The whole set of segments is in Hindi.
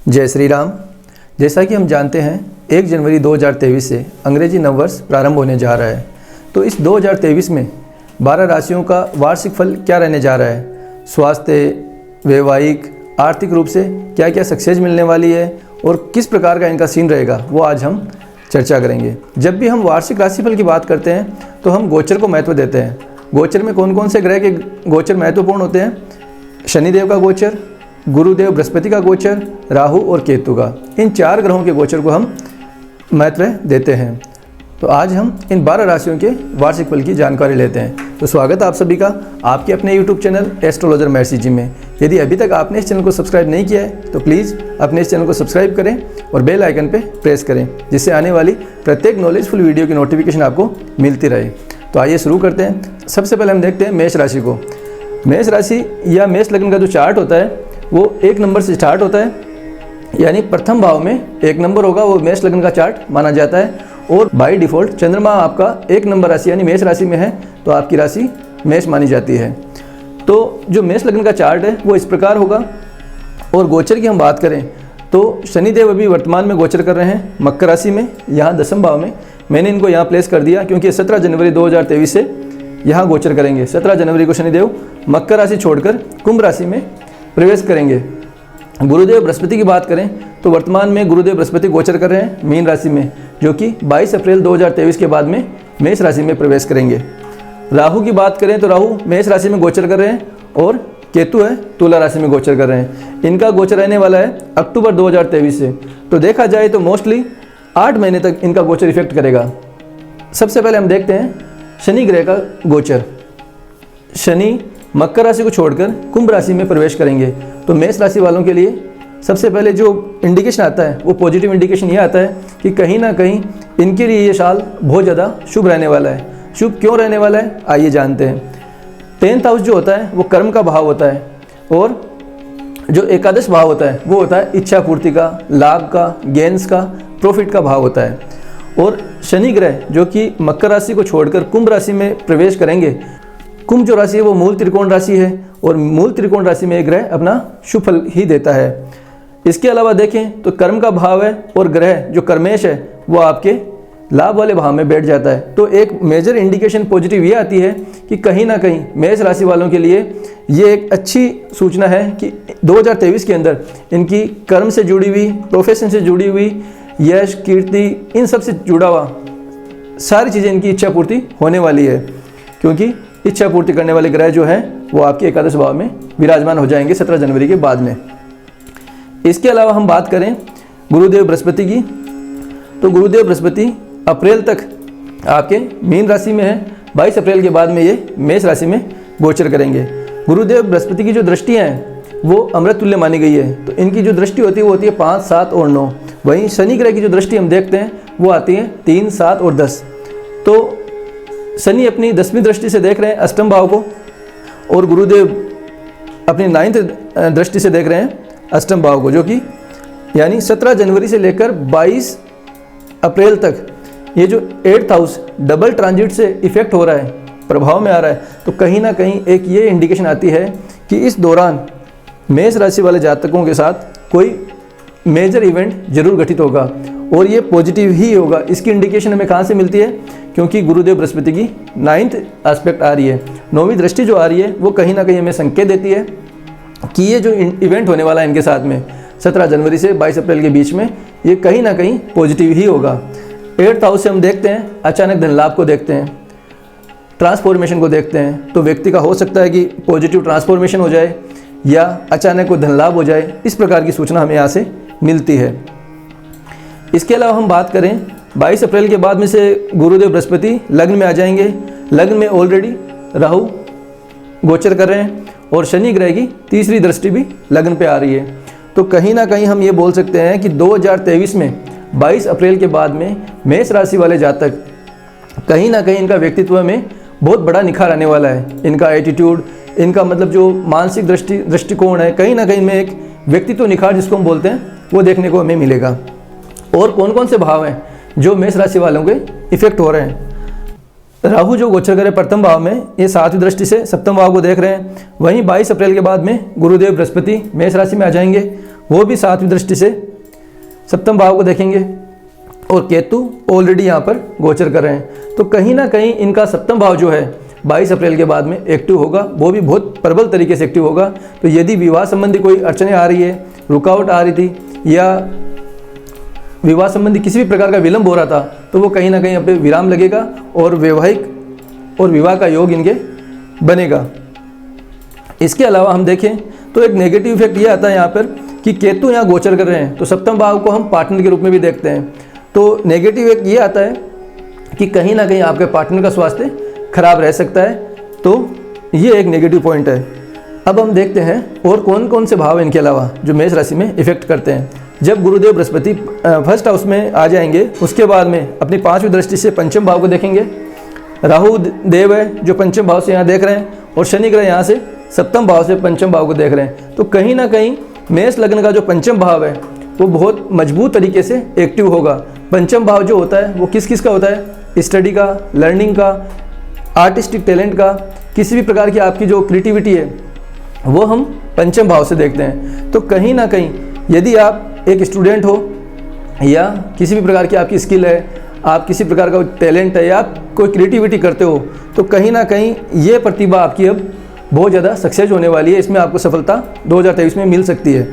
जय श्री राम। जैसा कि हम जानते हैं 1 जनवरी 2023 से अंग्रेजी नववर्ष प्रारंभ होने जा रहा है। तो इस 2023 में 12 राशियों का वार्षिक फल क्या रहने जा रहा है, स्वास्थ्य, वैवाहिक, आर्थिक रूप से क्या क्या सक्सेस मिलने वाली है और किस प्रकार का इनका सीन रहेगा, वो आज हम चर्चा करेंगे। जब भी हम वार्षिक राशिफल की बात करते हैं तो हम गोचर को महत्व देते हैं। गोचर में कौन कौन से ग्रह के गोचर महत्वपूर्ण होते हैं? शनिदेव का गोचर, गुरुदेव बृहस्पति का गोचर, राहु और केतु का, इन 4 ग्रहों के गोचर को हम महत्व देते हैं। तो आज हम इन 12 राशियों के वार्षिक फल की जानकारी लेते हैं। तो स्वागत है आप सभी का आपके अपने YouTube चैनल एस्ट्रोलॉजर महर्षि जी में। यदि अभी तक आपने इस चैनल को सब्सक्राइब नहीं किया है तो प्लीज़ अपने इस चैनल को सब्सक्राइब करें और बेल आइकन पे प्रेस करें, जिससे आने वाली प्रत्येक नॉलेजफुल वीडियो की नोटिफिकेशन आपको मिलती रहे। तो आइए शुरू करते हैं। सबसे पहले हम देखते हैं मेष राशि को। मेष राशि या मेष लग्न का जो चार्ट होता है वो 1 नंबर से स्टार्ट होता है, यानी प्रथम भाव में 1 नंबर होगा, वो मेष लग्न का चार्ट माना जाता है। और बाय डिफ़ॉल्ट चंद्रमा आपका 1 नंबर राशि यानी मेष राशि में है तो आपकी राशि मेष मानी जाती है। तो जो मेष लग्न का चार्ट है वो इस प्रकार होगा। और गोचर की हम बात करें तो शनिदेव अभी वर्तमान में गोचर कर रहे हैं मकर राशि में, यहाँ 10वें भाव में। मैंने इनको यहाँ प्लेस कर दिया क्योंकि 17 जनवरी 2023 से यहाँ गोचर करेंगे। 17 जनवरी को शनिदेव मकर राशि छोड़कर कुंभ राशि में प्रवेश करेंगे। गुरुदेव बृहस्पति की बात करें तो वर्तमान में गुरुदेव बृहस्पति गोचर कर रहे हैं मीन राशि में, जो कि 22 अप्रैल 2023 के बाद में मेष राशि में प्रवेश करेंगे। राहु की बात करें तो राहु मेष राशि में गोचर कर रहे हैं और केतु है तुला राशि में गोचर कर रहे हैं। इनका गोचर रहने वाला है अक्टूबर 2023 से। तो देखा जाए तो मोस्टली 8 महीने तक इनका गोचर इफेक्ट करेगा। सबसे पहले हम देखते हैं शनि ग्रह का गोचर। शनि मकर राशि को छोड़कर कुंभ राशि में प्रवेश करेंगे। तो मेष राशि वालों के लिए सबसे पहले जो इंडिकेशन आता है वो पॉजिटिव इंडिकेशन ये आता है कि कहीं ना कहीं इनके लिए ये साल बहुत ज़्यादा शुभ रहने वाला है। शुभ क्यों रहने वाला है आइए जानते हैं। 10th हाउस जो होता है वो कर्म का भाव होता है और जो एकादश भाव होता है वो होता है इच्छा पूर्ति का, लाभ का, गेन्स का, प्रॉफिट का भाव होता है। और शनि ग्रह जो कि मकर राशि को छोड़कर कुंभ राशि में प्रवेश करेंगे। कुंभ जो राशि है वो मूल त्रिकोण राशि है और मूल त्रिकोण राशि में एक ग्रह अपना शुभ फल ही देता है। इसके अलावा देखें तो कर्म का भाव है और ग्रह जो कर्मेश है वो आपके लाभ वाले भाव में बैठ जाता है। तो एक मेजर इंडिकेशन पॉजिटिव ये आती है कि कहीं ना कहीं मेष राशि वालों के लिए ये एक अच्छी सूचना है कि 2023 के अंदर इनकी कर्म से जुड़ी हुई, प्रोफेशन से जुड़ी हुई, यश, कीर्ति, इन सब से जुड़ा हुआ सारी चीज़ें इनकी इच्छा पूर्ति होने वाली है, क्योंकि इच्छा पूर्ति करने वाले ग्रह जो हैं वो आपके एकादश भाव में विराजमान हो जाएंगे 17 जनवरी के बाद में। इसके अलावा हम बात करें गुरुदेव बृहस्पति की, तो गुरुदेव बृहस्पति अप्रैल तक आपके मीन राशि में है। 22 अप्रैल के बाद में ये मेष राशि में गोचर करेंगे। गुरुदेव बृहस्पति की जो दृष्टियाँ हैं वो अमृत तुल्य मानी गई है। तो इनकी जो दृष्टि होती है वो होती है 5, 7 और 9। वहीं शनि ग्रह की जो दृष्टि हम देखते हैं वो आती है 3, 7 और 10। तो शनि अपनी 10वीं दृष्टि से देख रहे हैं अष्टम भाव को और गुरुदेव अपनी 9th दृष्टि से देख रहे हैं अष्टम भाव को, जो कि यानी 17 जनवरी से लेकर 22 अप्रैल तक ये जो 8th हाउस डबल ट्रांजिट से इफेक्ट हो रहा है, प्रभाव में आ रहा है। तो कहीं ना कहीं एक ये इंडिकेशन आती है कि इस दौरान मेष राशि वाले जातकों के साथ कोई मेजर इवेंट जरूर घटित होगा और ये पॉजिटिव ही होगा। इसकी इंडिकेशन हमें कहाँ से मिलती है? क्योंकि गुरुदेव बृहस्पति की 9th एस्पेक्ट आ रही है, 9वीं दृष्टि जो आ रही है वो कहीं ना कहीं हमें संकेत देती है कि ये जो इवेंट होने वाला है इनके साथ में 17 जनवरी से 22 अप्रैल के बीच में, ये कहीं ना कहीं पॉजिटिव ही होगा। 8th हाउस से हम देखते हैं अचानक धन लाभ को देखते हैं, ट्रांसफॉर्मेशन को देखते हैं। तो व्यक्ति का हो सकता है कि पॉजिटिव ट्रांसफॉर्मेशन हो जाए या अचानक को धन लाभ हो जाए, इस प्रकार की सूचना हमें यहाँ से मिलती है। इसके अलावा हम बात करें 22 अप्रैल के बाद में से गुरुदेव बृहस्पति लग्न में आ जाएंगे। लग्न में ऑलरेडी राहु गोचर कर रहे हैं और शनि ग्रह की 3री दृष्टि भी लग्न पे आ रही है। तो कहीं ना कहीं हम ये बोल सकते हैं कि 2023 में 22 अप्रैल के बाद में मेष राशि वाले जातक कहीं ना कहीं इनका व्यक्तित्व में बहुत बड़ा निखार आने वाला है। इनका एटीट्यूड, इनका मतलब जो मानसिक दृष्टिकोण है, कहीं ना कहीं में एक व्यक्तित्व निखार जिसको हम बोलते हैं वो देखने को हमें मिलेगा। और कौन कौन से भाव हैं जो मेष राशि वालों के इफेक्ट हो रहे हैं? राहु जो गोचर करे प्रथम भाव में, ये 7वीं दृष्टि से सप्तम भाव को देख रहे हैं। वहीं 22 अप्रैल के बाद में गुरुदेव बृहस्पति मेष राशि में आ जाएंगे। वो भी 7वीं दृष्टि से सप्तम भाव को देखेंगे और केतु ऑलरेडी यहाँ पर गोचर कर रहे हैं। तो कहीं ना कहीं इनका सप्तम भाव जो है 22 अप्रैल के बाद में एक्टिव होगा, वो भी बहुत प्रबल तरीके से एक्टिव होगा। तो यदि विवाह संबंधी कोई अड़चनें आ रही है, रुकावट आ रही थी या विवाह संबंधी किसी भी प्रकार का विलंब हो रहा था, तो वो कहीं ना कहीं अपने विराम लगेगा और वैवाहिक और विवाह का योग इनके बनेगा। इसके अलावा हम देखें तो एक नेगेटिव इफेक्ट ये आता है यहाँ पर कि केतु यहाँ गोचर कर रहे हैं, तो सप्तम भाव को हम पार्टनर के रूप में भी देखते हैं। तो नेगेटिव एक ये आता है कि कहीं ना कहीं आपके पार्टनर का स्वास्थ्य खराब रह सकता है, तो ये एक नेगेटिव पॉइंट है। अब हम देखते हैं और कौन कौन से भाव इनके अलावा जो मेष राशि में इफेक्ट करते हैं। जब गुरुदेव बृहस्पति फर्स्ट हाउस में आ जाएंगे, उसके बाद में अपनी 5वीं दृष्टि से पंचम भाव को देखेंगे। राहु देव है जो पंचम भाव से यहाँ देख रहे हैं और शनि ग्रह यहाँ से सप्तम भाव से पंचम भाव को देख रहे हैं। तो कहीं ना कहीं मेष लग्न का जो पंचम भाव है वो बहुत मजबूत तरीके से एक्टिव होगा। पंचम भाव जो होता है वो किस किस का होता है? स्टडी का, लर्निंग का, आर्टिस्टिक टैलेंट का, किसी भी प्रकार की आपकी जो क्रिएटिविटी है वो हम पंचम भाव से देखते हैं। तो कहीं ना कहीं यदि आप एक स्टूडेंट हो या किसी भी प्रकार की आपकी स्किल है, आप किसी प्रकार का टैलेंट है या आप कोई क्रिएटिविटी करते हो, तो कहीं ना कहीं ये प्रतिभा आपकी अब बहुत ज़्यादा सक्सेस होने वाली है। इसमें आपको सफलता 2023 में मिल सकती है।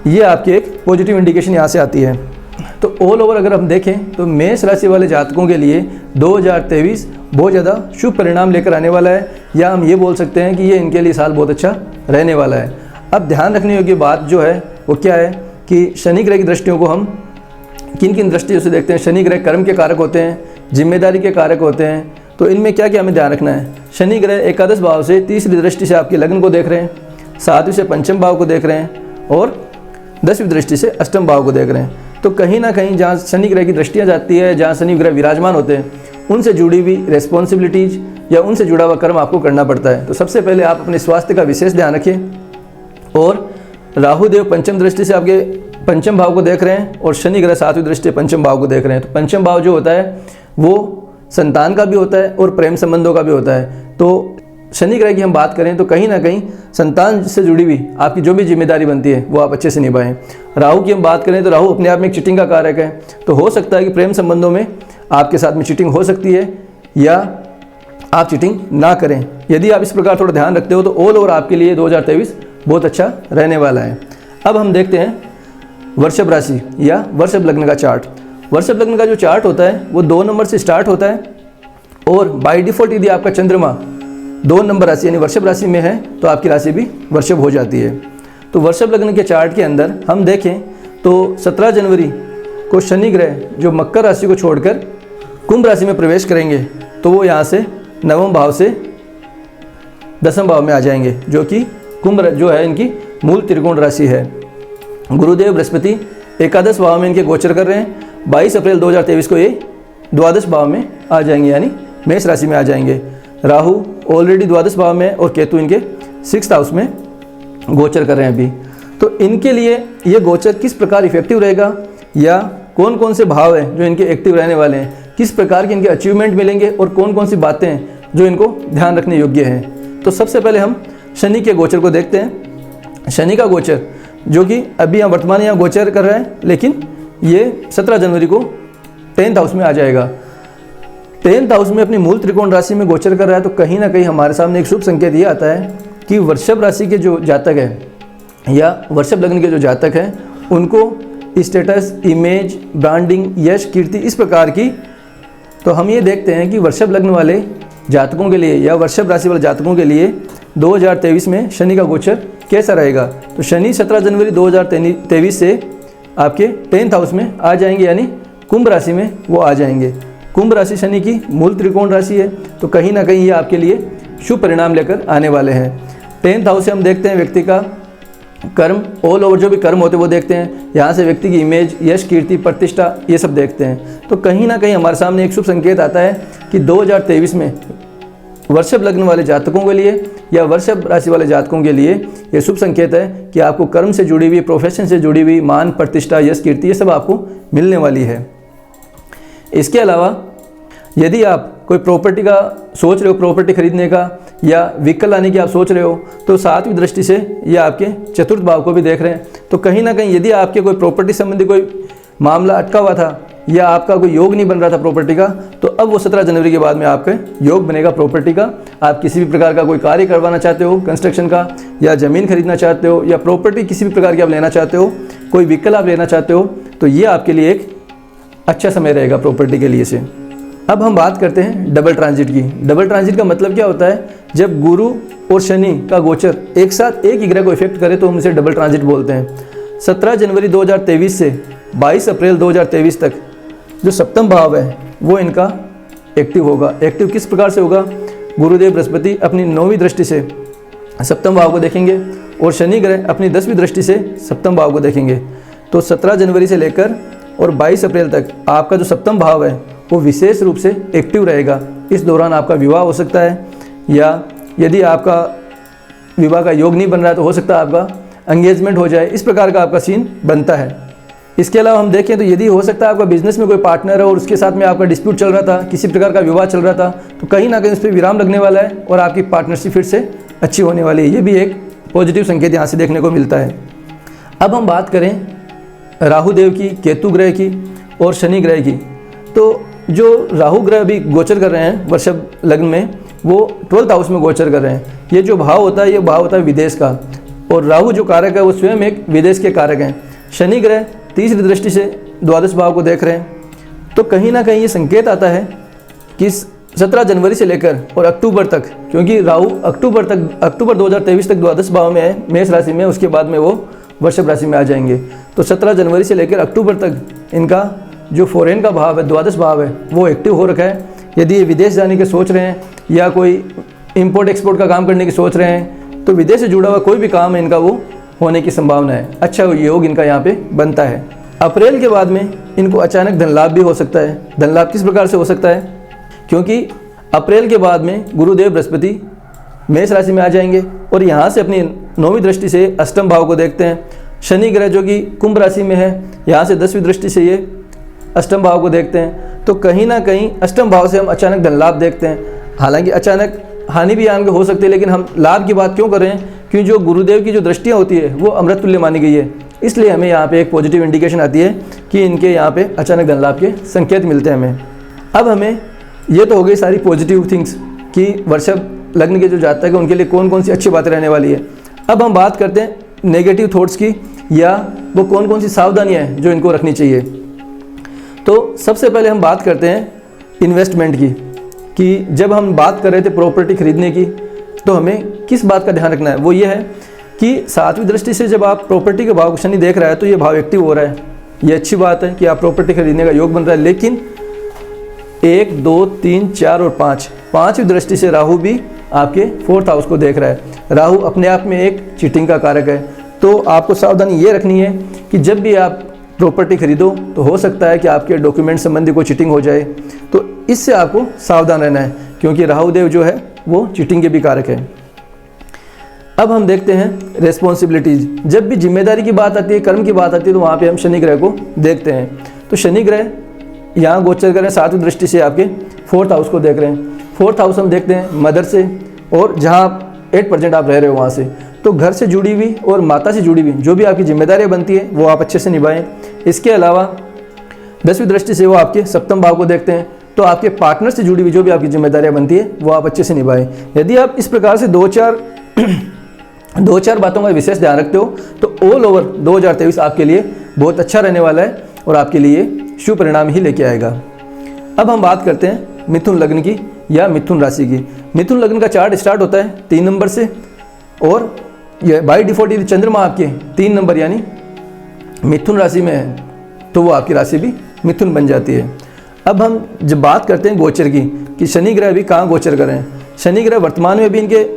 ये आपकी एक पॉजिटिव इंडिकेशन यहाँ से आती है। तो ऑल ओवर अगर हम देखें तो मेष राशि वाले जातकों के लिए 2023 बहुत ज़्यादा शुभ परिणाम लेकर आने वाला है, या हम ये बोल सकते हैं कि ये इनके लिए साल बहुत अच्छा रहने वाला है। अब ध्यान रखने योग्य बात जो है वो क्या है कि शनि ग्रह की दृष्टियों को हम किन किन दृष्टियों से देखते हैं। शनि ग्रह कर्म के कारक होते हैं, जिम्मेदारी के कारक होते हैं। तो इनमें क्या क्या हमें ध्यान रखना है? शनि ग्रह एकादश भाव से तीसरी दृष्टि से आपके लग्न को देख रहे हैं, 7वीं से पंचम भाव को देख रहे हैं और 10वीं दृष्टि से अष्टम भाव को देख रहे हैं। तो कहीं ना कहीं जहाँ शनि ग्रह की दृष्टियाँ जाती है, जहाँ शनि ग्रह विराजमान होते हैं, उनसे जुड़ी हुई रेस्पॉन्सिबिलिटीज या उनसे जुड़ा हुआ कर्म आपको करना पड़ता है। तो सबसे पहले आप अपने स्वास्थ्य का विशेष ध्यान रखें। और राहु देव पंचम दृष्टि से आपके पंचम भाव को देख रहे हैं और शनि ग्रह 7वीं दृष्टि पंचम भाव को देख रहे हैं। तो पंचम भाव जो होता है वो संतान का भी होता है और प्रेम संबंधों का भी होता है। तो शनि ग्रह की हम बात करें तो कहीं ना कहीं संतान से जुड़ी हुई आपकी जो भी जिम्मेदारी बनती है वो आप अच्छे से निभाएं। राहु की हम बात करें तो राहु अपने आप में एक चीटिंग का कारक है। तो हो सकता है कि प्रेम संबंधों में आपके साथ में चीटिंग हो सकती है या आप चीटिंग ना करें। यदि आप इस प्रकार थोड़ा ध्यान रखते हो तो ऑल ओवर आपके लिए 2023 बहुत अच्छा रहने वाला है। अब हम देखते हैं वृषभ राशि या वृषभ लग्न का चार्ट। वृषभ लग्न का जो चार्ट होता है वो 2 नंबर से स्टार्ट होता है और बाय डिफ़ॉल्ट यदि आपका चंद्रमा 2 नंबर राशि यानी वृषभ राशि में है तो आपकी राशि भी वृषभ हो जाती है। तो वृषभ लग्न के चार्ट के अंदर हम देखें तो 17 जनवरी को शनि ग्रह जो मकर राशि को छोड़कर कुंभ राशि में प्रवेश करेंगे, तो वो यहाँ से नवम भाव से दसम भाव में आ जाएंगे, जो कि कुंभ जो है इनकी मूल त्रिकोण राशि है। गुरुदेव बृहस्पति एकादश भाव में इनके गोचर कर रहे हैं। 22 अप्रैल 2023 को ये द्वादश भाव में आ जाएंगे यानी मेष राशि में आ जाएंगे। राहु ऑलरेडी द्वादश भाव में और केतु इनके 6th हाउस में गोचर कर रहे हैं अभी। तो इनके लिए ये गोचर किस प्रकार इफेक्टिव रहेगा या कौन कौन से भाव हैं जो इनके एक्टिव रहने वाले हैं, किस प्रकार के इनके अचीवमेंट मिलेंगे और कौन कौन सी बातें हैं जो इनको ध्यान रखने योग्य हैं। तो सबसे पहले हम शनि के गोचर को देखते हैं। शनि का गोचर जो कि अभी यहाँ वर्तमान यहाँ गोचर कर रहा है, लेकिन ये 17 जनवरी को 10th हाउस में आ जाएगा। 10th हाउस में अपनी मूल त्रिकोण राशि में गोचर कर रहा है। तो कहीं ना कहीं हमारे सामने एक शुभ संकेत ये आता है कि वृषभ राशि के जो जातक है या वृषभ लग्न के जो जातक हैं उनको स्टेटस, इमेज, ब्रांडिंग, यश, कीर्ति इस प्रकार की। तो हम ये देखते हैं कि वृषभ लग्न वाले जातकों के लिए या वृषभ राशि वाले जातकों के लिए 2023 में शनि का गोचर कैसा रहेगा। तो शनि 17 जनवरी 2023 से आपके 10th हाउस में आ जाएंगे यानी कुंभ राशि में वो आ जाएंगे। कुंभ राशि शनि की मूल त्रिकोण राशि है, तो कहीं ना कहीं ये आपके लिए शुभ परिणाम लेकर आने वाले हैं। 10th हाउस से हम देखते हैं व्यक्ति का कर्म, ऑल ओवर जो भी कर्म होते हैं वो देखते हैं। यहाँ से व्यक्ति की इमेज, यश, कीर्ति, प्रतिष्ठा ये सब देखते हैं। तो कहीं ना कहीं हमारे सामने एक शुभ संकेत आता है कि 2023 में वृषभ लग्न वाले जातकों के लिए या वृषभ राशि वाले जातकों के लिए ये शुभ संकेत है कि आपको कर्म से जुड़ी हुई, प्रोफेशन से जुड़ी हुई मान, प्रतिष्ठा, यश, कीर्ति ये सब आपको मिलने वाली है। इसके अलावा यदि आप कोई प्रॉपर्टी का सोच रहे हो, प्रॉपर्टी खरीदने का या व्हीकल लाने की आप सोच रहे हो तो 7वीं दृष्टि से ये आपके चतुर्थ भाव को भी देख रहे हैं। तो कहीं ना कहीं यदि आपके कोई प्रॉपर्टी संबंधी कोई मामला अटका हुआ था या आपका कोई योग नहीं बन रहा था प्रॉपर्टी का, तो अब वो 17 जनवरी के बाद में आपका योग बनेगा प्रॉपर्टी का। आप किसी भी प्रकार का कोई कार्य करवाना चाहते हो कंस्ट्रक्शन का, या ज़मीन खरीदना चाहते हो, या प्रॉपर्टी किसी भी प्रकार की आप लेना चाहते हो, कोई व्हीकल आप लेना चाहते हो, तो ये आपके लिए एक अच्छा समय रहेगा प्रॉपर्टी के लिए से। अब हम बात करते हैं डबल ट्रांजिट की। डबल ट्रांजिट का मतलब क्या होता है? जब गुरु और शनि का गोचर एक साथ एक ही ग्रह को इफेक्ट करे तो हम इसे डबल ट्रांजिट बोलते हैं। 17 जनवरी 2023 से 22 अप्रैल 2023 तक जो सप्तम भाव है वो इनका एक्टिव होगा। एक्टिव किस प्रकार से होगा? गुरुदेव बृहस्पति अपनी 9वीं दृष्टि से सप्तम भाव को देखेंगे और शनि ग्रह अपनी 10वीं दृष्टि से सप्तम भाव को देखेंगे। तो 17 जनवरी से लेकर और 22 अप्रैल तक आपका जो सप्तम भाव है वो विशेष रूप से एक्टिव रहेगा। इस दौरान आपका विवाह हो सकता है, या यदि आपका विवाह का योग नहीं बन रहा है तो हो सकता है आपका एंगेजमेंट हो जाए। इस प्रकार का आपका सीन बनता है। इसके अलावा हम देखें तो यदि हो सकता है आपका बिजनेस में कोई पार्टनर है और उसके साथ में आपका डिस्प्यूट चल रहा था, किसी प्रकार का विवाद चल रहा था, तो कहीं ना कहीं उस पर विराम लगने वाला है और आपकी पार्टनरशिप फिर से अच्छी होने वाली है। ये भी एक पॉजिटिव संकेत यहाँ से देखने को मिलता है। अब हम बात करें राहु देव की, केतु ग्रह की और शनि ग्रह की। तो जो राहु ग्रह अभी गोचर कर रहे हैं वृषभ लग्न में, वो 12th हाउस में गोचर कर रहे हैं। ये जो भाव होता है ये भाव होता है विदेश का, और राहु जो कारक है वो स्वयं एक विदेश के कारक हैं। शनि ग्रह तीसरी दृष्टि से द्वादश भाव को देख रहे हैं। तो कहीं ना कहीं ये संकेत आता है कि 17 जनवरी से लेकर और अक्टूबर तक, क्योंकि राहु अक्टूबर 2023 तक द्वादश भाव में है, मेष राशि में, उसके बाद में वो वृषभ राशि में आ जाएंगे। तो 17 जनवरी से लेकर अक्टूबर तक इनका जो फॉरेन का भाव है, द्वादश भाव है, वो एक्टिव हो रखा है। यदि ये विदेश जाने के सोच रहे हैं या कोई इंपोर्ट एक्सपोर्ट का काम करने की सोच रहे हैं, तो विदेश से जुड़ा हुआ कोई भी काम है इनका वो होने की संभावना है। अच्छा योग इनका यहाँ पे बनता है। अप्रैल के बाद में इनको अचानक धन लाभ भी हो सकता है। धन लाभ किस प्रकार से हो सकता है? क्योंकि अप्रैल के बाद में गुरुदेव बृहस्पति मेष राशि में आ जाएंगे और यहाँ से अपनी 9वीं दृष्टि से अष्टम भाव को देखते हैं। शनि ग्रह जो कि कुंभ राशि में है, यहाँ से 10वीं दृष्टि से ये अष्टम भाव को देखते हैं। तो कहीं ना कहीं अष्टम भाव से हम अचानक धन लाभ देखते हैं। हालांकि अचानक हानि भी आगे हो सकती है, लेकिन हम लाभ की बात क्यों कर रहे हैं? क्योंकि जो गुरुदेव की जो दृष्टियाँ होती है वो अमृत तुल्य मानी गई है, इसलिए हमें यहाँ पे एक पॉजिटिव इंडिकेशन आती है कि इनके यहाँ पे अचानक धन लाभ के संकेत मिलते हैं हमें। अब हमें ये तो हो गई सारी पॉजिटिव थिंग्स कि वृषभ लग्न के जो जातक है उनके लिए कौन कौन सी अच्छी बातें रहने वाली है। अब हम बात करते हैं नेगेटिव थॉट्स की, या वो कौन कौन सी सावधानियाँ हैं जो इनको रखनी चाहिए। तो सबसे पहले हम बात करते हैं इन्वेस्टमेंट की, कि जब हम बात कर रहे थे प्रॉपर्टी खरीदने की तो हमें किस बात का ध्यान रखना है। वो ये है कि 7वीं दृष्टि से जब आप प्रॉपर्टी के भाव को शनि देख रहा है तो ये भाव एक्टिव हो रहा है। ये अच्छी बात है कि आप प्रॉपर्टी खरीदने का योग बन रहा है। लेकिन 1, 2, 3, 4 और 5वीं दृष्टि से राहु भी आपके 4th हाउस को देख रहा है। राहु अपने आप में एक चीटिंग का कारक है। तो आपको सावधानी ये रखनी है कि जब भी आप प्रॉपर्टी खरीदो तो हो सकता है कि आपके डॉक्यूमेंट संबंधी कोई चीटिंग हो जाए, तो इससे आपको सावधान रहना है, क्योंकि राहु देव जो है वो चीटिंग के भी कारक है। अब हम देखते हैं रेस्पॉन्सिबिलिटीज़। जब भी जिम्मेदारी की बात आती है, कर्म की बात आती है, तो वहाँ पे हम शनि ग्रह को देखते हैं। तो शनि ग्रह यहाँ गोचर कर रहे हैं 7वीं दृष्टि से आपके 4th हाउस को देख रहे हैं। 4th हाउस हम देखते हैं मदर से, और जहाँ 8% आप रह रहे हो वहाँ से, तो घर से जुड़ी हुई और माता से जुड़ी हुई जो भी आपकी जिम्मेदारियाँ बनती है वो आप अच्छे से निभाएं। इसके अलावा 10वीं दृष्टि से वो आपके सप्तम भाव को देखते हैं, तो आपके पार्टनर से जुड़ी हुई जो भी आपकी जिम्मेदारियां बनती है वो आप अच्छे से निभाएं। यदि आप इस प्रकार से दो चार बातों का विशेष ध्यान रखते हो तो ऑल ओवर 2023 आपके लिए बहुत अच्छा रहने वाला है और आपके लिए शुभ परिणाम ही लेके आएगा। अब हम बात करते हैं मिथुन लग्न की या मिथुन राशि की। मिथुन लग्न का चार्ट स्टार्ट होता है 3 नंबर से, और यह बाई डिफॉल्ट यदि चंद्रमा आपके 3 नंबर यानी मिथुन राशि में है तो वो आपकी राशि भी मिथुन बन जाती है। अब हम जब बात करते हैं गोचर की कि शनि ग्रह अभी कहाँ गोचर कर रहे हैं। शनि ग्रह वर्तमान में भी इनके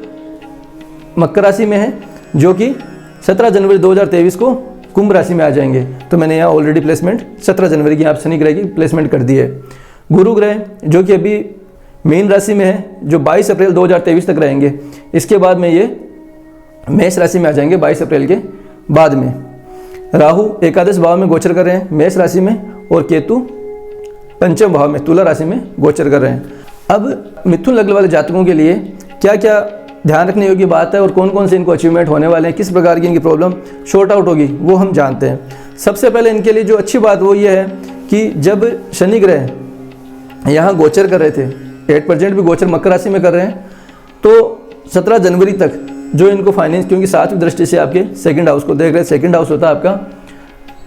मकर राशि में है, जो कि 17 जनवरी 2023 को कुंभ राशि में आ जाएंगे। तो मैंने यहाँ ऑलरेडी प्लेसमेंट 17 जनवरी की आप शनि ग्रह की प्लेसमेंट कर दी है। गुरु ग्रह जो कि अभी मीन राशि में है, जो 22 अप्रैल 2023 तक रहेंगे। इसके बाद में ये मेष राशि में आ जाएंगे 22 अप्रैल के बाद में। राहु एकादश भाव में गोचर कर रहे हैं मेष राशि में, और केतु पंचम भाव में तुला राशि में गोचर कर रहे हैं। अब मिथुन लग्न वाले जातकों के लिए क्या क्या ध्यान रखने योग्य बात है और कौन कौन से इनको अचीवमेंट होने वाले हैं, किस प्रकार की इनकी प्रॉब्लम शॉर्ट आउट होगी, वो हम जानते हैं। सबसे पहले इनके लिए जो अच्छी बात वो ये है कि जब शनि ग्रह यहाँ गोचर कर रहे थे, 8% भी गोचर मकर राशि में कर रहे हैं, तो 17 जनवरी तक जो इनको फाइनेंस, क्योंकि 7वीं दृष्टि से आपके सेकंड हाउस को देख रहे हैं, सेकंड हाउस होता है आपका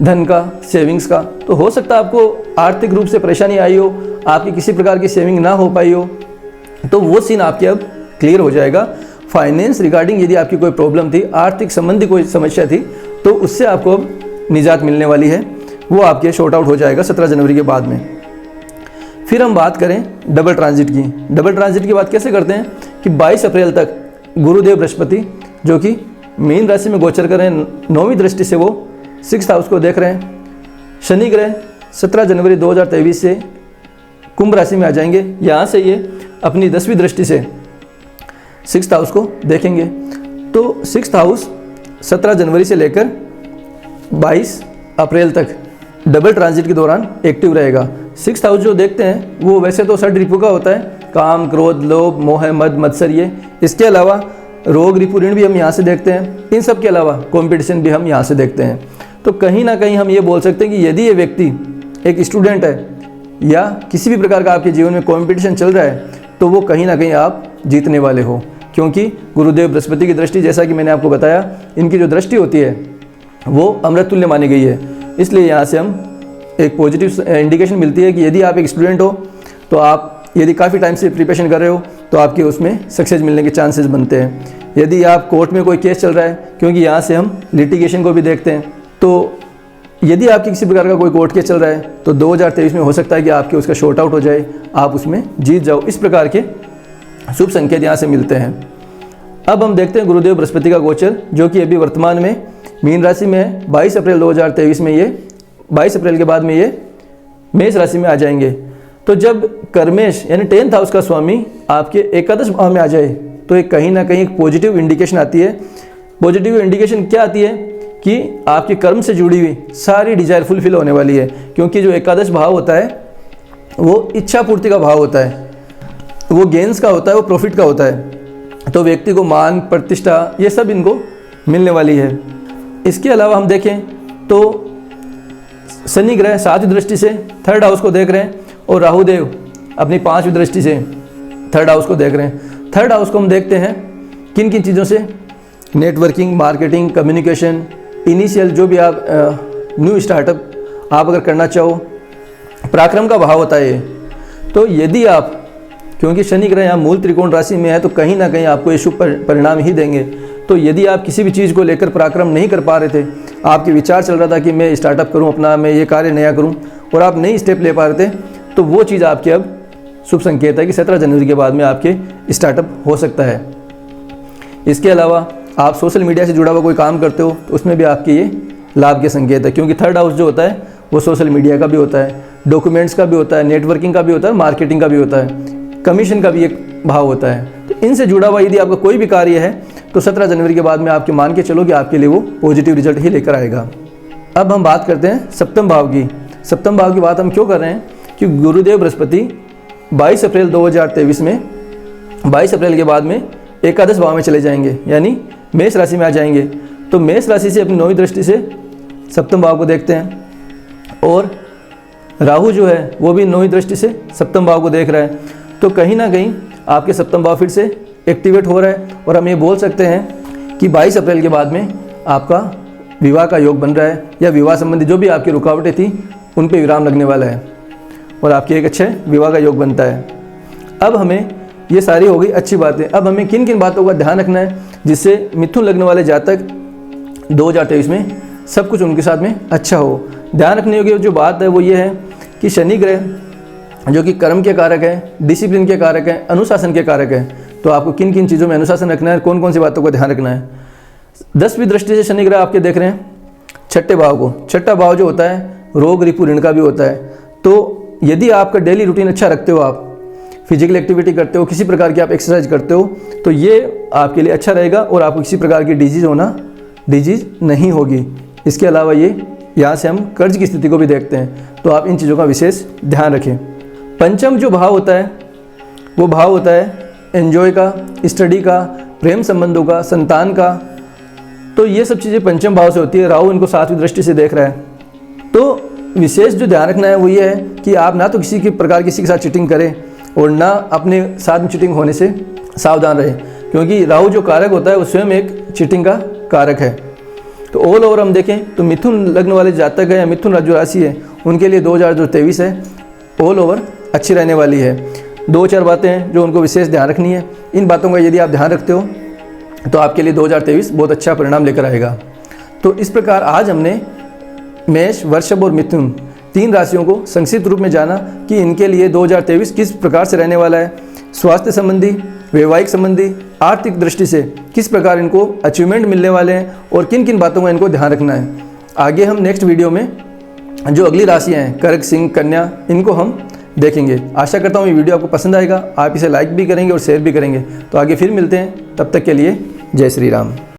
धन का, सेविंग्स का, तो हो सकता है आपको आर्थिक रूप से परेशानी आई हो, आपकी किसी प्रकार की सेविंग ना हो पाई हो, तो वो सीन आपके अब क्लियर हो जाएगा। फाइनेंस रिगार्डिंग यदि आपकी कोई प्रॉब्लम थी, आर्थिक संबंधी कोई समस्या थी, तो उससे आपको अब निजात मिलने वाली है, वो आपके शॉर्ट आउट हो जाएगा 17 जनवरी के बाद में। फिर हम बात करें डबल ट्रांजिट की। डबल ट्रांजिट की बात कैसे करते हैं कि 22 अप्रैल तक गुरुदेव बृहस्पति जो कि मीन राशि में गोचर कर रहे हैं, 9वीं दृष्टि से वो 6th हाउस को देख रहे हैं। शनि ग्रह 17 जनवरी 2023 से कुंभ राशि में आ जाएंगे, यहाँ से ये अपनी 10वीं दृष्टि से 6th हाउस को देखेंगे। तो 6th हाउस 17 जनवरी से लेकर 22 अप्रैल तक डबल ट्रांजिट के दौरान एक्टिव रहेगा। 6th हाउस जो देखते हैं वो वैसे तो षड रिपु का होता है, काम, क्रोध, लोभ, मोह, मद, मत्सर्य। इसके अलावा रोग, रिपु, ऋण भी हम यहाँ से देखते हैं। इन सब के अलावा कंपटीशन भी हम यहाँ से देखते हैं। तो कहीं ना कहीं हम ये बोल सकते हैं कि यदि ये व्यक्ति एक स्टूडेंट है या किसी भी प्रकार का आपके जीवन में कंपटीशन चल रहा है, तो वो कहीं ना कहीं आप जीतने वाले हो, क्योंकि गुरुदेव बृहस्पति की दृष्टि, जैसा कि मैंने आपको बताया, इनकी जो दृष्टि होती है वो अमृत तुल्य मानी गई है। इसलिए यहाँ से हम एक पॉजिटिव इंडिकेशन मिलती है कि यदि आप एक स्टूडेंट हो, तो आप यदि काफ़ी टाइम से प्रिपरेशन कर रहे हो, तो आपके उसमें सक्सेस मिलने के चांसेस बनते हैं। यदि आप कोर्ट में कोई केस चल रहा है, क्योंकि यहाँ से हम लिटिगेशन को भी देखते हैं, तो यदि आपकी किसी प्रकार का कोई कोर्ट केस चल रहा है, तो 2023 में हो सकता है कि आपके उसका शॉर्ट आउट हो जाए, आप उसमें जीत जाओ। इस प्रकार के शुभ संकेत यहाँ से मिलते हैं। अब हम देखते हैं गुरुदेव बृहस्पति का गोचर, जो कि अभी वर्तमान में मीन राशि में है। 22 अप्रैल 2023 में ये 22 अप्रैल के बाद में ये मेष राशि में आ जाएंगे। तो जब कर्मेश यानी 10th हाउस का स्वामी आपके एकादश भाव में आ जाए, तो एक कहीं ना कहीं एक पॉजिटिव इंडिकेशन आती है। पॉजिटिव इंडिकेशन क्या आती है कि आपके कर्म से जुड़ी हुई सारी डिजायर फुलफिल होने वाली है, क्योंकि जो एकादश भाव होता है वो इच्छा पूर्ति का भाव होता है, वो गेंस का होता है, वो प्रॉफिट का होता है। तो व्यक्ति को मान, प्रतिष्ठा, ये सब इनको मिलने वाली है। इसके अलावा हम देखें तो शनि ग्रह 7वीं दृष्टि से 3rd हाउस को देख रहे हैं, और राहु देव अपनी 5वीं दृष्टि से 3rd हाउस को देख रहे हैं। 3rd हाउस को हम देखते हैं किन किन चीज़ों से, नेटवर्किंग, मार्केटिंग, कम्युनिकेशन, इनिशियल जो भी आप न्यू स्टार्टअप आप अगर करना चाहो, पराक्रम का भाव होता है ये। तो यदि आप, क्योंकि शनि ग्रह यहाँ मूल त्रिकोण राशि में है, तो कहीं ना कहीं आपको ये शुभ परिणाम ही देंगे। तो यदि आप किसी भी चीज़ को लेकर पराक्रम नहीं कर पा रहे थे, आपके विचार चल रहा था कि मैं स्टार्टअप करूं अपना, मैं ये कार्य नया करूं, और आप नई स्टेप ले पा रहे थे, तो वो चीज़ आपके अब शुभ संकेत है कि 17 जनवरी के बाद में आपके स्टार्टअप हो सकता है। इसके अलावा आप सोशल मीडिया से जुड़ा हुआ कोई काम करते हो, तो उसमें भी आपके ये लाभ के संकेत है, क्योंकि 3rd हाउस जो होता है वो सोशल मीडिया का भी होता है, डॉक्यूमेंट्स का भी होता है, नेटवर्किंग का भी होता है, मार्केटिंग का भी होता है, कमीशन का भी एक भाव होता है। तो इनसे जुड़ा हुआ यदि आपका कोई भी कार्य है, तो 17 जनवरी के बाद में आपके मान के चलो कि आपके लिए वो पॉजिटिव रिजल्ट ही लेकर आएगा। अब हम बात करते हैं सप्तम भाव की। सप्तम भाव की बात हम क्यों कर रहे हैं कि गुरुदेव बृहस्पति 22 अप्रैल 2023 में 22 अप्रैल के बाद में एकादश भाव में चले जाएंगे, यानी मेष राशि में आ जाएंगे। तो मेष राशि से अपनी 9वीं दृष्टि से सप्तम भाव को देखते हैं, और राहु जो है वो भी 9वीं दृष्टि से सप्तम भाव को देख रहा है। तो कहीं ना कहीं आपके सप्तम भाव फिर से एक्टिवेट हो रहा है, और हम ये बोल सकते हैं कि 22 अप्रैल के बाद में आपका विवाह का योग बन रहा है, या विवाह संबंधी जो भी आपकी रुकावटें थी उन पे विराम लगने वाला है, और आपके एक अच्छे विवाह का योग बनता है। अब हमें ये सारी हो गई अच्छी बातें। अब हमें किन किन बातों का ध्यान रखना है जिससे मिथुन लग्न वाले जातक 2023 में सब कुछ उनके साथ में अच्छा हो। ध्यान रखने योग्य जो बात है वो ये है कि शनि ग्रह जो कि कर्म के कारक है, डिसिप्लिन के कारक है, अनुशासन के कारक है, तो आपको किन किन चीज़ों में अनुशासन रखना है, कौन कौन सी बातों का ध्यान रखना है। 10वीं दृष्टि से शनि ग्रह आपके देख रहे हैं 6ठे भाव को। 6ठा भाव जो होता है रोग, रिपु, ऋण का भी होता है। तो यदि आपका डेली रूटीन अच्छा रखते हो, आप फिजिकल एक्टिविटी करते हो, किसी प्रकार की आप एक्सरसाइज करते हो, तो ये आपके लिए अच्छा रहेगा, और आपको किसी प्रकार की डिजीज़ नहीं होगी। इसके अलावा ये यहाँ से हम कर्ज की स्थिति को भी देखते हैं, तो आप इन चीज़ों का विशेष ध्यान रखें। पंचम जो भाव होता है वो भाव होता है एंजॉय का, स्टडी का, प्रेम संबंधों का, संतान का, तो ये सब चीज़ें पंचम भाव से होती है। राहु इनको 7वीं दृष्टि से देख रहा है। तो विशेष जो ध्यान रखना है वो ये है कि आप ना तो किसी के साथ चीटिंग करें और ना अपने साथ में चीटिंग होने से सावधान रहें, क्योंकि राहु जो कारक होता है वो स्वयं एक चीटिंग का कारक है। तो ऑल ओवर हम देखें तो मिथुन लग्न वाले जातक हैं या मिथुन जो राशि है उनके लिए 2023 है ऑल ओवर अच्छी रहने वाली है। 2-4 बातें हैं जो उनको विशेष ध्यान रखनी है। इन बातों का यदि आप ध्यान रखते हो तो आपके लिए 2023 बहुत अच्छा परिणाम लेकर आएगा। तो इस प्रकार आज हमने मेष, वृषभ और मिथुन 3 राशियों को संक्षिप्त रूप में जाना कि इनके लिए 2023 किस प्रकार से रहने वाला है। स्वास्थ्य संबंधी, वैवाहिक संबंधी, आर्थिक दृष्टि से किस प्रकार इनको अचीवमेंट मिलने वाले हैं और किन किन बातों का इनको ध्यान रखना है। आगे हम नेक्स्ट वीडियो में जो अगली राशियाँ हैं कर्क, सिंह, कन्या, इनको हम देखेंगे। आशा करता हूँ ये वीडियो आपको पसंद आएगा, आप इसे लाइक भी करेंगे और शेयर भी करेंगे। तो आगे फिर मिलते हैं, तब तक के लिए जय श्री राम।